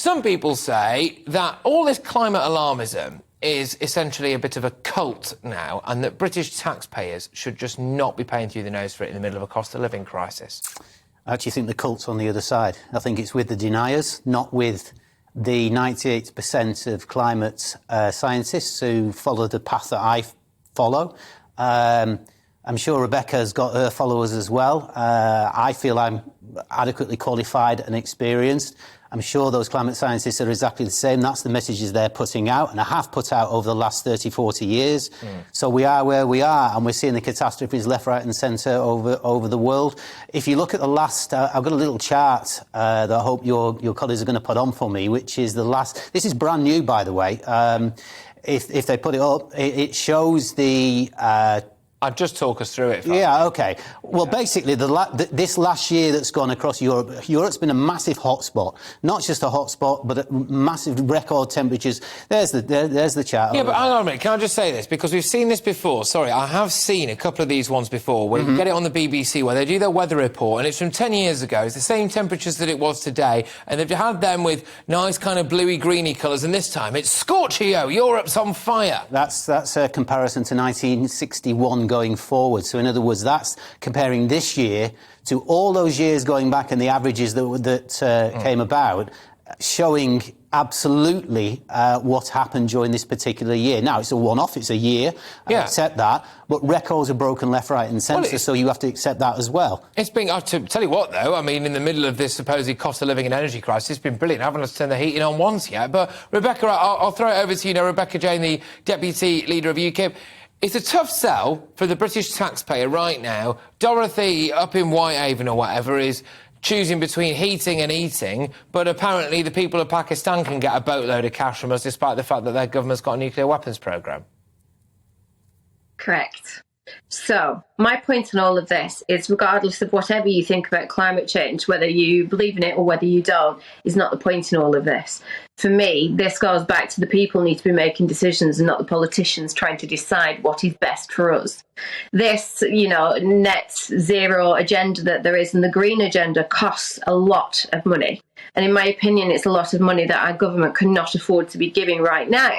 some people say that all this climate alarmism is essentially a bit of a cult now, and that British taxpayers should just not be paying through the nose for it in the middle of a cost of living crisis. I actually think the cult's on the other side. I think it's with the deniers, not with the 98% of climate scientists who follow the path that I follow. I'm sure Rebecca's got her followers as well. I feel I'm adequately qualified and experienced. I'm sure those climate scientists are exactly the same. That's the messages they're putting out and I have put out over the last 30, 40 years. So we are where we are, and we're seeing the catastrophes left, right and centre over the world. If you look at the last... I've got a little chart that I hope your colleagues are going to put on for me, which is the last... This is brand new, by the way. If they put it up, it shows the... I'd just talk us through it. Yeah, OK. Well, basically, this last year that's gone across Europe, Europe's been a massive hotspot. Not just a hotspot, but massive record temperatures. There's the chart. Yeah, but hang on a minute. Can I just say this? Because we've seen this before. Sorry, I have seen a couple of these ones before where you get it on the BBC where they do their weather report, and it's from 10 years ago. It's the same temperatures that it was today, and they've had them with nice kind of bluey-greeny colours, and this time it's scorchio. Europe's on fire. That's a comparison to 1961 going forward. So in other words, that's comparing this year to all those years going back and the averages that came about, showing absolutely what happened during this particular year. Now, it's a one-off, it's a year, I accept that, but records are broken left, right and centre, so you have to accept that as well. It's been, to tell you what, though, I mean, in the middle of this supposed cost of living and energy crisis, it's been brilliant. I haven't had to turn the heating on once yet. But, Rebecca, I'll throw it over to you now. Rebecca Jane, the Deputy Leader of UKIP. It's a tough sell for the British taxpayer right now. Dorothy up in Whitehaven or whatever is choosing between heating and eating, but apparently the people of Pakistan can get a boatload of cash from us despite the fact that their government's got a nuclear weapons programme. Correct. So, my point on all of this is, regardless of whatever you think about climate change, whether you believe in it or whether you don't, is not the point in all of this. For me, this goes back to the people need to be making decisions and not the politicians trying to decide what is best for us. This, net zero agenda that there is and the green agenda costs a lot of money. And in my opinion, it's a lot of money that our government cannot afford to be giving right now.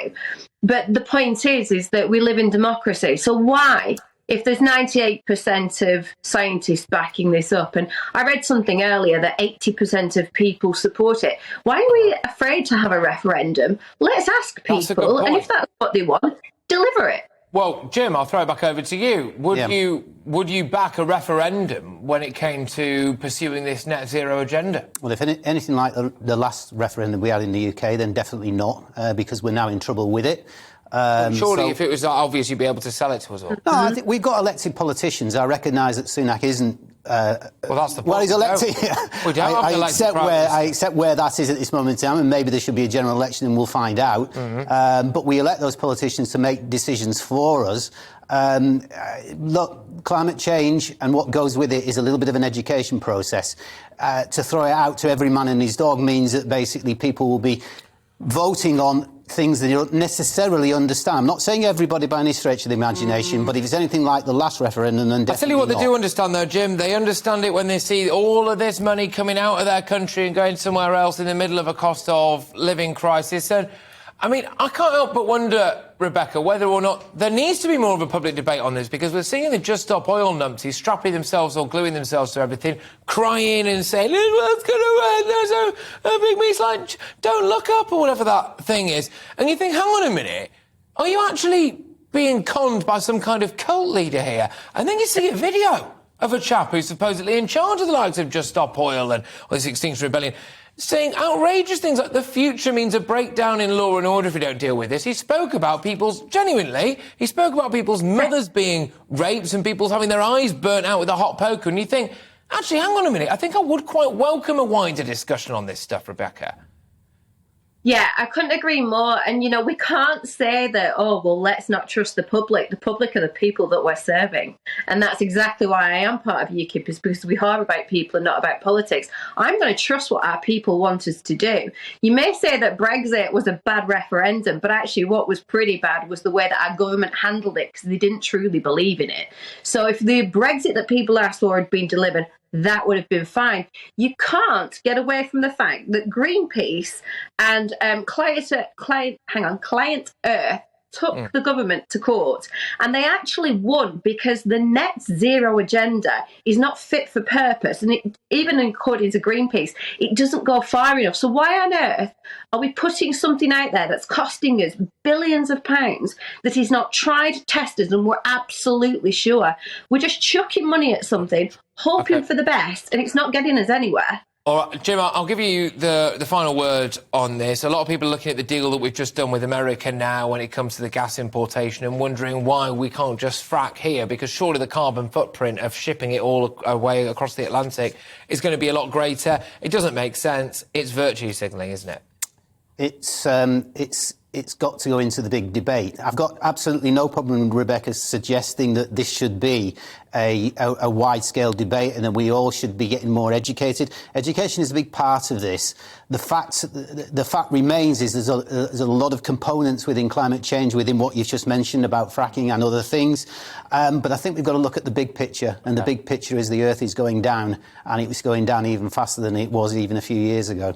But the point is that we live in democracy. So why? If there's 98% of scientists backing this up, and I read something earlier that 80% of people support it, why are we afraid to have a referendum? Let's ask people, and if that's what they want, deliver it. Well, Jim, I'll throw it back over to you. Would you back a referendum when it came to pursuing this net zero agenda? Well, if anything like the last referendum we had in the UK, then definitely not, because we're now in trouble with it. Surely, if it was obvious, you'd be able to sell it to us all. No, I think we've got elected politicians. I recognise that Sunak isn't... well, that's the point. Well, he's elected... We don't have an elected Prime Minister. I accept where that is at this moment in time, and maybe there should be a general election and we'll find out. But we elect those politicians to make decisions for us. Look, climate change and what goes with it is a little bit of an education process. To throw it out to every man and his dog means that basically people will be voting on things that you don't necessarily understand. I'm not saying everybody by any stretch of the imagination, but if it's anything like the last referendum, then definitely I tell you what not. They do understand, though, Jim. They understand it when they see all of this money coming out of their country and going somewhere else in the middle of a cost of living crisis. And, I mean, I can't help but wonder, Rebecca, whether or not there needs to be more of a public debate on this, because we're seeing the Just Stop Oil numpties strapping themselves or gluing themselves to everything, crying and saying, what's going to end? There's a big meat like, don't look up, or whatever that thing is. And you think, hang on a minute, are you actually being conned by some kind of cult leader here? And then you see a video of a chap who's supposedly in charge of the likes of Just Stop Oil and this Extinction Rebellion, saying outrageous things like the future means a breakdown in law and order if we don't deal with this. He spoke about people's mothers being raped and people's having their eyes burnt out with a hot poker. And you think, actually, hang on a minute, I think I would quite welcome a wider discussion on this stuff, Rebecca. Yeah, I couldn't agree more. And, we can't say that, let's not trust the public. The public are the people that we're serving. And that's exactly why I am part of UKIP, is because we are about people and not about politics. I'm going to trust what our people want us to do. You may say that Brexit was a bad referendum, but actually what was pretty bad was the way that our government handled it, because they didn't truly believe in it. So if the Brexit that people asked for had been delivered, that would have been fine. You can't get away from the fact that Greenpeace and Client Earth took the government to court, and they actually won because the net zero agenda is not fit for purpose, and even according to Greenpeace, it doesn't go far enough. So why on earth are we putting something out there that's costing us billions of pounds that is not tried, tested, and we're absolutely sure? We're just chucking money at something, hoping for the best, and it's not getting us anywhere. All right, Jim, I'll give you the final word on this. A lot of people are looking at the deal that we've just done with America now when it comes to the gas importation and wondering why we can't just frack here, because surely the carbon footprint of shipping it all away across the Atlantic is going to be a lot greater. It doesn't make sense. It's virtue signalling, isn't it? It's got to go into the big debate. I've got absolutely no problem with Rebecca suggesting that this should be a wide-scale debate and that we all should be getting more educated. Education is a big part of this. The fact remains is there's a lot of components within climate change, within what you've just mentioned about fracking and other things. But I think we've got to look at the big picture, and the big picture is the Earth is going down, and it was going down even faster than it was even a few years ago.